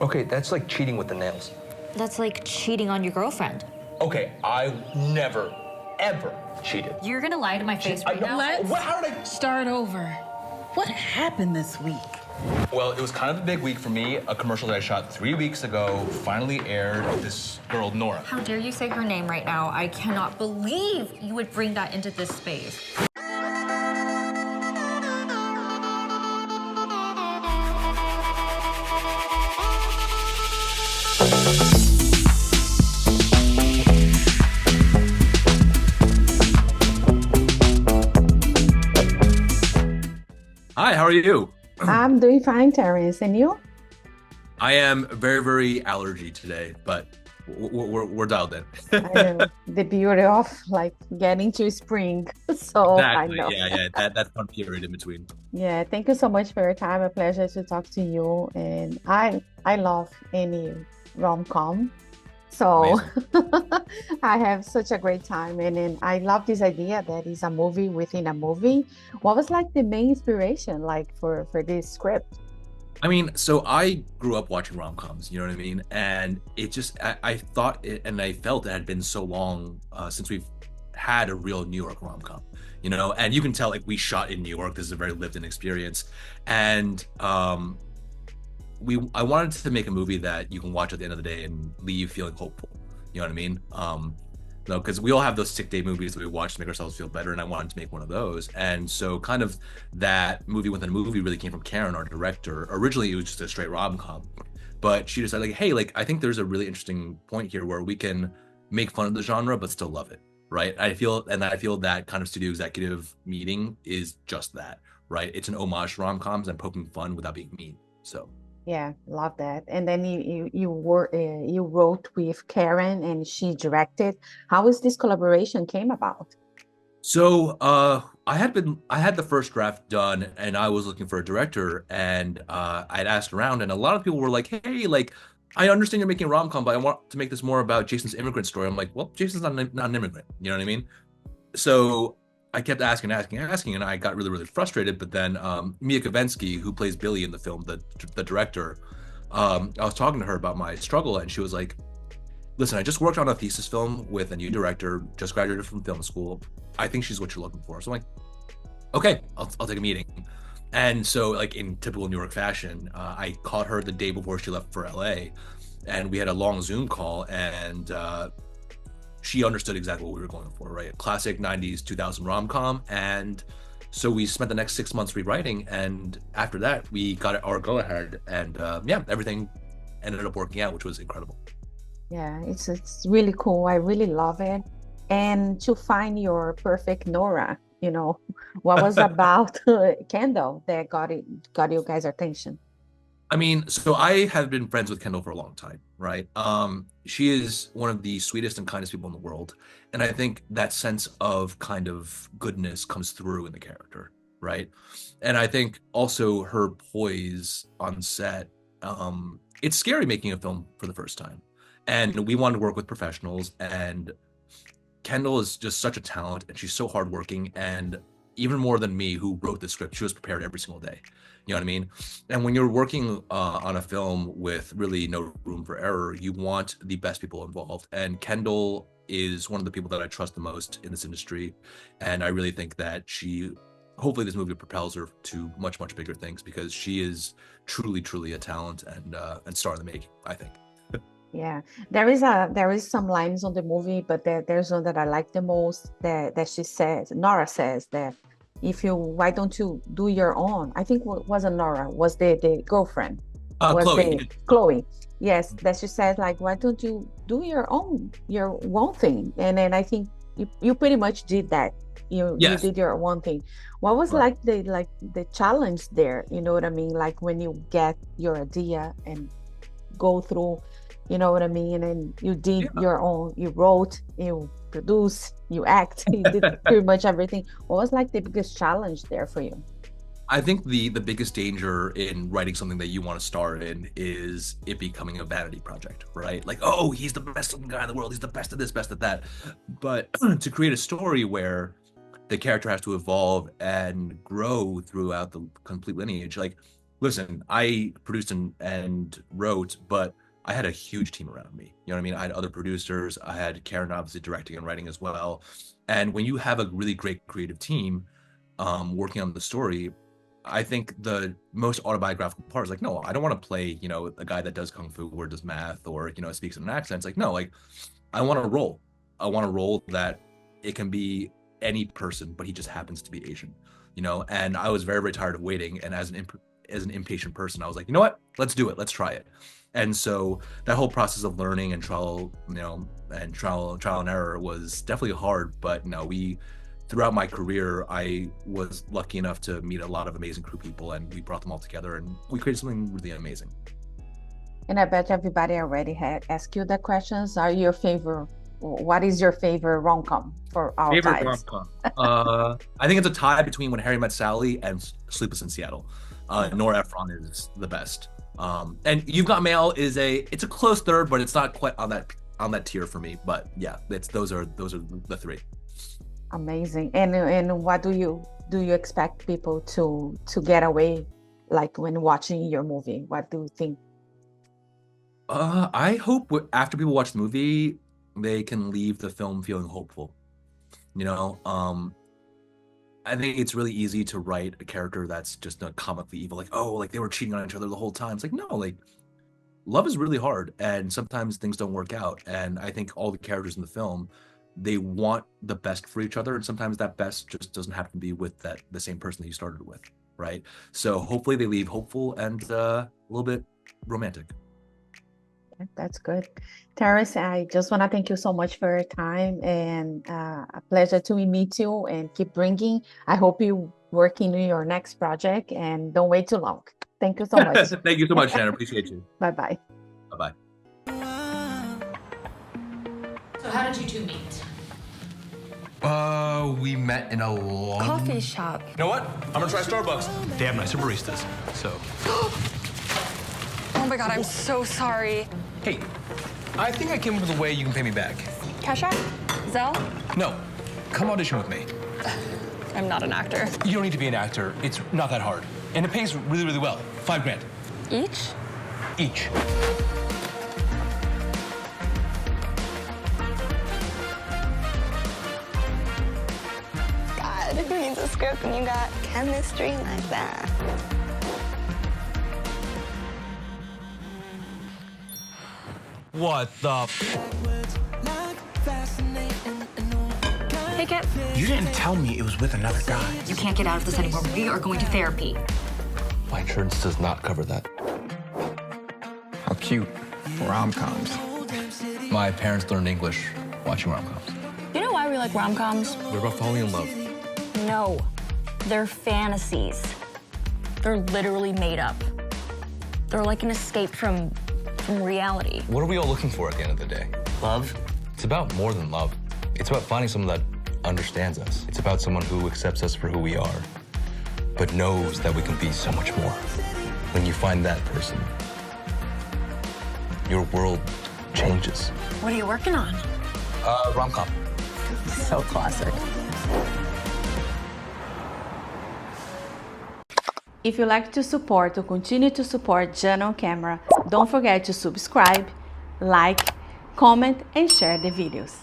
Okay, that's like cheating with the nails. That's like cheating on your girlfriend. Okay, I never, ever cheated. You're gonna lie to my face right now? How did I start over? What happened this week? Well, it was kind of a big week for me. A commercial that I shot 3 weeks ago finally aired. This girl, Nora. How dare you say her name right now? I cannot believe you would bring that into this space. Hi, how are you? I'm doing fine, Terence. And you? I am very, very allergy today, but we're dialed in. I know the beauty of like getting to spring. So Exactly. I know. Yeah. That's one period in between. Yeah, thank you so much for your time. A pleasure to talk to you. And I love any rom-com. So I have such a great time. And then I love this idea that is a movie within a movie. What was like the main inspiration like for this script? I mean, so I grew up watching rom-coms, you know what I mean? And it just, I thought it, and I felt it had been so long since we've had a real New York rom-com, you know? And you can tell, like, we shot in New York. This is a very lived-in experience. And I wanted to make a movie that you can watch at the end of the day and leave feeling hopeful, you know what I mean? No, because we all have those sick day movies that we watch to make ourselves feel better, and I wanted to make one of those. And so kind of that movie within a movie really came from Karen, our director. Originally, it was just a straight rom-com, but she decided, like, hey, like, I think there's a really interesting point here where we can make fun of the genre, but still love it, right? I feel that kind of studio executive meeting is just that, right? It's an homage to rom-coms and poking fun without being mean, so. Yeah, love that. And then you wrote with Karen and she directed. How is this collaboration came about? So I had the first draft done and I was looking for a director, and I'd asked around and a lot of people were like, hey, like, I understand you're making a rom-com, but I want to make this more about Jason's immigrant story. I'm like, well, Jason's not an immigrant, you know what I mean? So I kept asking, and I got really, really frustrated. But then Mia Kavinsky, who plays Billy in the film, the director, I was talking to her about my struggle, and she was like, listen, I just worked on a thesis film with a new director, just graduated from film school. I think she's what you're looking for. So I'm like, okay, I'll take a meeting. And so, like, in typical New York fashion, I caught her the day before she left for LA, and we had a long Zoom call, and she understood exactly what we were going for, right? Classic 90s, 2000 rom-com. And so we spent the next 6 months rewriting. And after that, we got our go-ahead. And everything ended up working out, which was incredible. Yeah, it's really cool. I really love it. And to find your perfect Nora, you know, what was about Kendall that got you guys' attention? I mean, so I have been friends with Kendall for a long time, right? She is one of the sweetest and kindest people in the world. And I think that sense of kind of goodness comes through in the character, right? And I think also her poise on set, it's scary making a film for the first time. And we wanted to work with professionals, and Kendall is just such a talent, and she's so hardworking, and even more than me, who wrote the script, she was prepared every single day. You know what I mean? And when you're working on a film with really no room for error, you want the best people involved. And Kendall is one of the people that I trust the most in this industry. And I really think that hopefully this movie propels her to much, much bigger things, because she is truly, truly a talent and star in the making, I think. Yeah, there is some lines on the movie, but there's one that I like the most that she says, Nora says that why don't you do your own? I think it wasn't Nora, was the girlfriend. Chloe. Chloe. Yes, that she says like, why don't you do your own thing? And then I think you pretty much did that. You did your one thing. What was Right. the challenge there? You know what I mean? Like when you get your idea and go through, you know what I mean? And you did your own, you wrote, you produced, you act, you did pretty much everything. What was like the biggest challenge there for you? I think the biggest danger in writing something that you want to star in is it becoming a vanity project, right? Like, oh, he's the best looking guy in the world, he's the best at this, best at that. But to create a story where the character has to evolve and grow throughout the complete lineage, like, listen, I produced and wrote, but I had a huge team around me. You know what I mean? I had other producers. I had Karen obviously directing and writing as well. And when you have a really great creative team working on the story, I think the most autobiographical part is like, no, I don't want to play, you know, a guy that does kung fu or does math or, you know, speaks in an accent. It's like, no, like I want a role. I want a role that it can be any person, but he just happens to be Asian, you know? And I was very, very tired of waiting. And as an impatient person, I was like, you know what? Let's do it. Let's try it. And so that whole process of learning and trial, you know, and trial and error was definitely hard. But you know, throughout my career, I was lucky enough to meet a lot of amazing crew people, and we brought them all together, and we created something really amazing. And I bet everybody already had asked you the questions. What is your favorite rom-com for all Favorite times? rom-com? I think it's a tie between When Harry Met Sally and Sleepless in Seattle. Nora Ephron is the best. And You've Got Mail it's a close third, but it's not quite on that tier for me. But yeah, those are the three. Amazing. And what do you expect people to get away like when watching your movie? What do you think? I hope after people watch the movie, they can leave the film feeling hopeful. You know, I think it's really easy to write a character that's just a comically evil, like, oh, like they were cheating on each other the whole time. It's like, no, like love is really hard, and sometimes things don't work out. And I think all the characters in the film, they want the best for each other, and sometimes that best just doesn't happen to be with the same person that you started with, right? So hopefully they leave hopeful and a little bit romantic. That's good. Terence, I just want to thank you so much for your time, and a pleasure to meet you and keep bringing. I hope you working on your next project and don't wait too long. Thank you so much. Thank you so much, Shannon. Appreciate you. Bye-bye. Bye-bye. So how did you two meet? We met in a long... Coffee shop. You know what? I'm gonna try Starbucks. They have nicer baristas, so... Oh my God, I'm so sorry. Hey, I think I came up with a way you can pay me back. Cash App? Zelle? No, come audition with me. I'm not an actor. You don't need to be an actor. It's not that hard. And it pays really, really well. $5 grand. Each? Each. God, who needs a script when you got chemistry like that? What the... Take it. You didn't tell me it was with another guy. You can't get out of this anymore. We are going to therapy. My insurance does not cover that. How cute. Rom-coms. My parents learned English watching rom-coms. You know why we like rom-coms? What about falling in love? No, they're fantasies. They're literally made up. They're like an escape from reality. What are we all looking for at the end of the day? Love? It's about more than love. It's about finding someone that understands us. It's about someone who accepts us for who we are, but knows that we can be so much more. When you find that person, your world changes. What are you working on? Rom-com. So classic. If you like to support or continue to support Jana on Camera, don't forget to subscribe, like, comment, and share the videos.